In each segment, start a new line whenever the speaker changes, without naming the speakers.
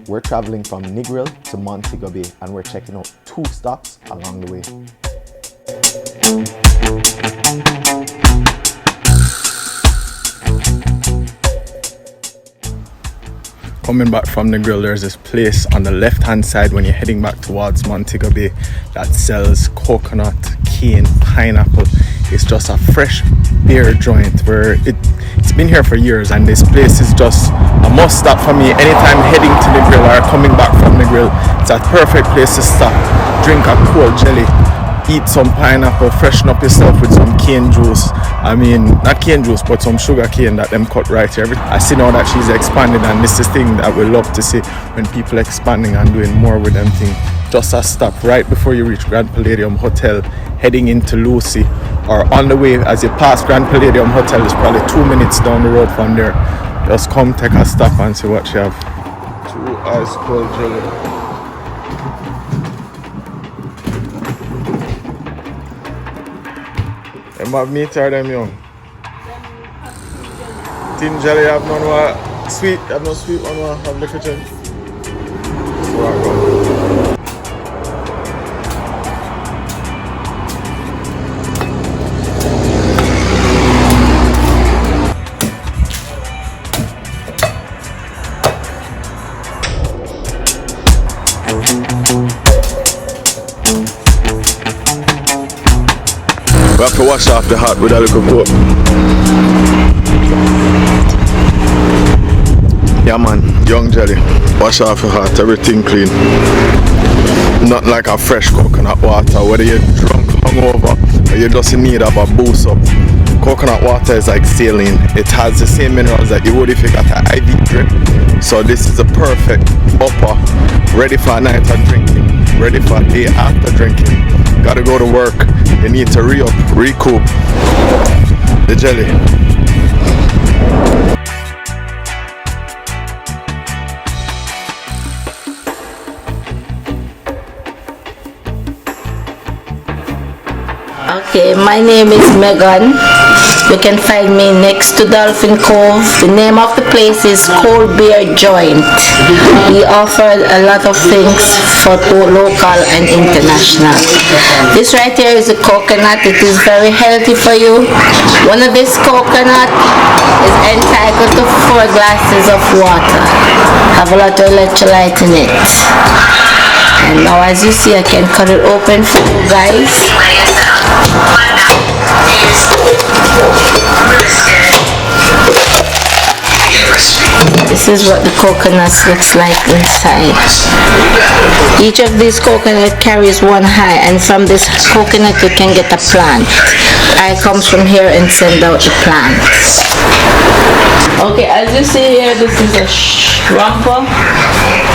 We're traveling from Negril to Montego Bay and we're checking out 2 stops along the way. Coming back from Negril, there's this place on the left hand side when you're heading back towards Montego Bay that sells coconut, cane, pineapple. It's just a fresh beer joint where it's been here for years, and this place is just a must stop for me anytime heading to Negril or coming back from Negril. It's a perfect place to stop, drink a cold jelly, eat some pineapple, freshen up yourself with some cane juice. I mean, not cane juice, but some sugar cane that them cut right here. I see now that she's expanding, and this is the thing that we love to see when people expanding and doing more with them thing. Just a stop right before you reach Grand Palladium Hotel, heading into Lucy, or on the way as you pass Grand Palladium Hotel. It's probably 2 minutes down the road from there. Just come take a stop and see what you have. 2 ice cold jelly. Them have meat or them young? Tin jelly have none what sweet, have no sweet one what have the kitchen. We have to wash off the heart with a little coat. Yeah man, young jelly. Wash off the heart, everything clean. Not like a fresh coconut water, whether you're drunk, hungover, or you just in need of a boost up. Coconut water is like saline. It has the same minerals that you would if you got an IV drip. So this is the perfect upper, ready for a night of drinking, ready for a day after drinking. Gotta go to work, you need to recoup the jelly.
Okay, my name is Megan. You can find me next to Dolphin Cove. The name of the place is Cold Beer Joint. We offer a lot of things for both local and international. This right here is a coconut. It is very healthy for you. One of this coconut is entitled to 4 glasses of water. Have a lot of electrolyte in it. And now as you see, I can cut it open for you guys. This is what the coconuts looks like inside. Each of these coconut carries 1 eye, and from this coconut you can get a plant. Eye comes from here and send out the plants. Okay, as you see here, this is a romper.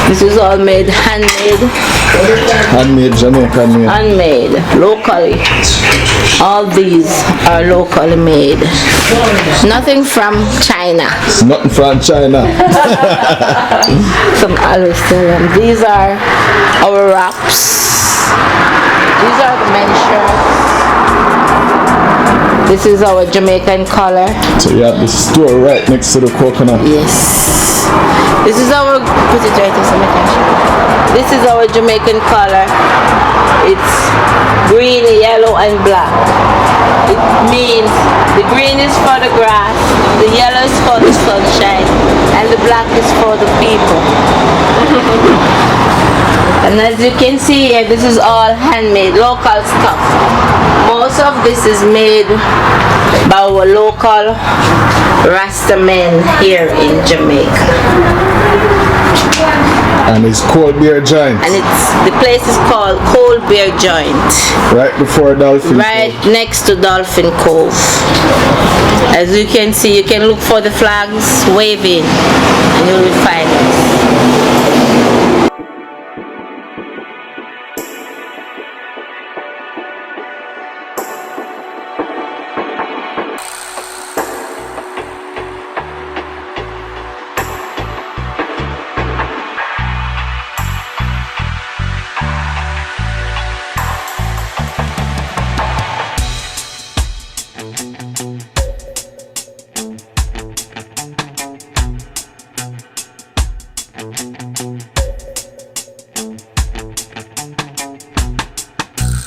This is all made handmade.
Handmade, Jamaican made.
Handmade, locally. All these are locally made. Nothing from China.
It's nothing from China.
Some others tell them. These are our wraps. These are the men's shirts. This is our Jamaican collar.
So you have the store right next to the coconut.
Yes. This is our, put it right here so I can show you. This is our Jamaican collar. It's green, yellow and black. It means the green is for the grass, the yellow is for the sunshine, and the black is for the people. And as you can see here, this is all handmade, local stuff. Most of this is made by our local Rasta men here in Jamaica.
And it's Cold Beer Joint.
And the place is called Cold Beer Joint.
Right before Dolphin
Right
Cove.
next to Dolphin Cove. As you can see, you can look for the flags waving and you will find us.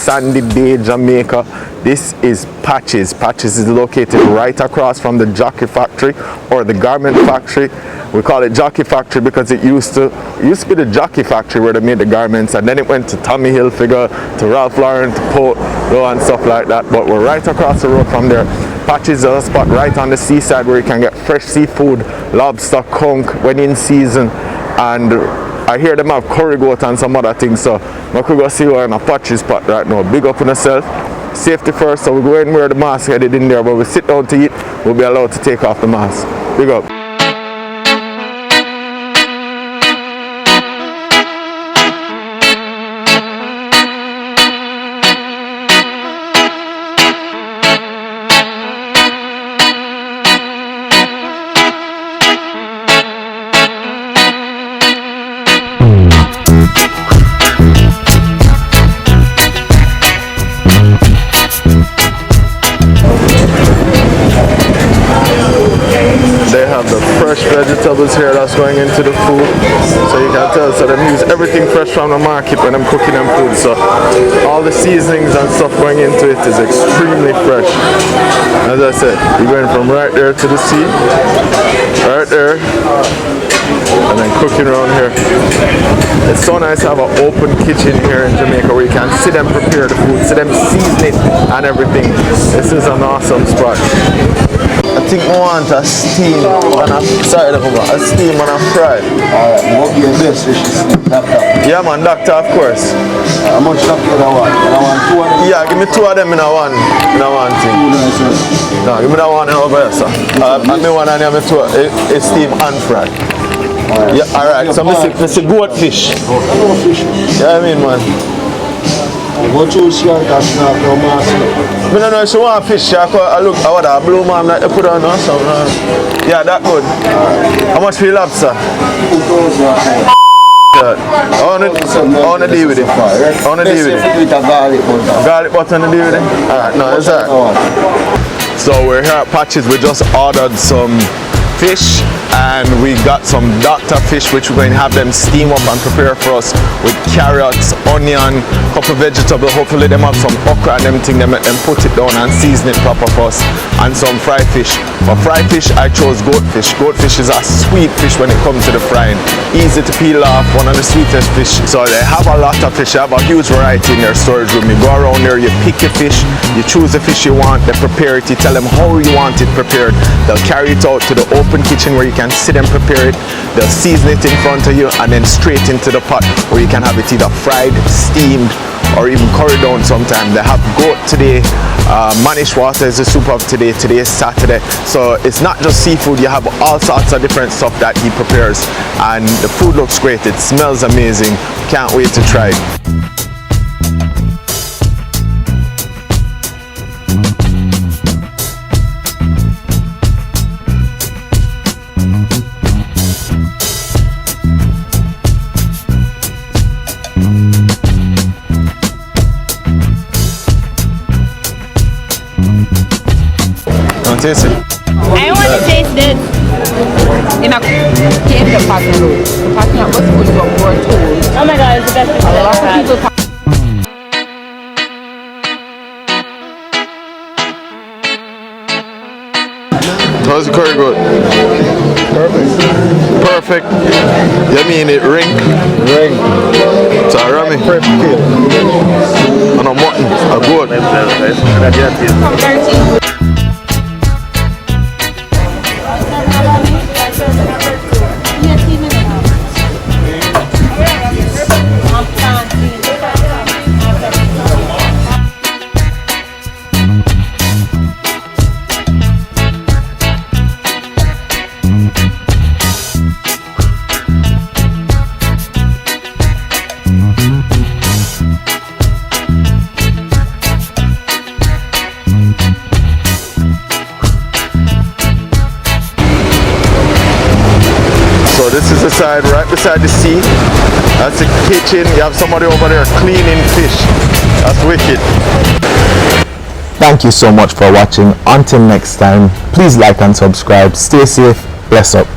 sandy bay Jamaica. This is Pachie's. Pachie's is located right across from the jockey factory or the garment factory. We call it jockey factory because it used to be the jockey factory where they made the garments, and then it went to Tommy Hilfiger, to Ralph Lauren, to Polo and stuff like that. But we're right across the road from there. Pachie's is a spot right on the seaside where you can get fresh seafood, lobster, conch when in season, and I hear them have curry goat and some other things, so I could go see we're in a Pachie's spot right now. Big up on yourself. Safety first, so we go and wear the mask headed in there, but we sit down to eat, we'll be allowed to take off the mask. Big up. Vegetables here that's going into the food, so you can tell, so them use everything fresh from the market when I'm cooking them food, so all the seasonings and stuff going into it is extremely fresh. As I said, you're going from right there to the sea, right there, and then cooking around here. It's so nice to have an open kitchen here in Jamaica where you can see them prepare the food, see them season it and everything. This is an awesome spot. I think I want a steam and a steam and a fry.
Alright, what your best fish is doctor?
Yeah man, doctor, of course.
How much doctor do I want? I want 2 of them?
Yeah, give me 2 of them in a one thing. No, give me that one over here, sir. And me one and me 2, it's steam and fry. Alright. Yeah, alright, so it's a goat fish.
Goat fish.
Yeah, I mean man.
What you see on that snap no mask?
I don't know if you want fish, I look at what I blue man like to put on or something. Yeah, that good. How much for your lobster?
2,000.
I want to deal with it. I want to deal with it. Garlic butter and deal with it? Alright, no, it's alright. So we're here at Pachie's. We just ordered some fish and we got some doctor fish which we're going to have them steam up and prepare for us with carrots, onion, couple vegetable. Hopefully them have some okra and them thing, them put it down and season it proper for us, and some fried fish. For fried fish I chose goat fish. Goat fish is a sweet fish when it comes to the frying, easy to peel off, one of the sweetest fish. So they have a lot of fish, they have a huge variety in their storage room. You go around there, you pick your fish, you choose the fish you want, they prepare it, you tell them how you want it prepared, they'll carry it out to the open kitchen where you can see them prepare it, they'll season it in front of you and then straight into the pot where you can have it either fried, steamed or even curry down sometime. They have goat today, manish water is the soup of today. Today is Saturday, so it's not just seafood, you have all sorts of different stuff that he prepares and the food looks great, it smells amazing, can't wait to try it. Taste it.
I want to taste this in a cave the parking lot. The parking lot was full of more too. Oh my god, it's the best thing I've ever had.
How's the curry good? Perfect. You mean it ring?
Ring.
It's a rummy. And a mutton. A goat. So this is the side right beside the sea. That's the kitchen. You have somebody over there cleaning fish. That's wicked. Thank you so much for watching. Until next time, please like and subscribe. Stay safe. Bless up.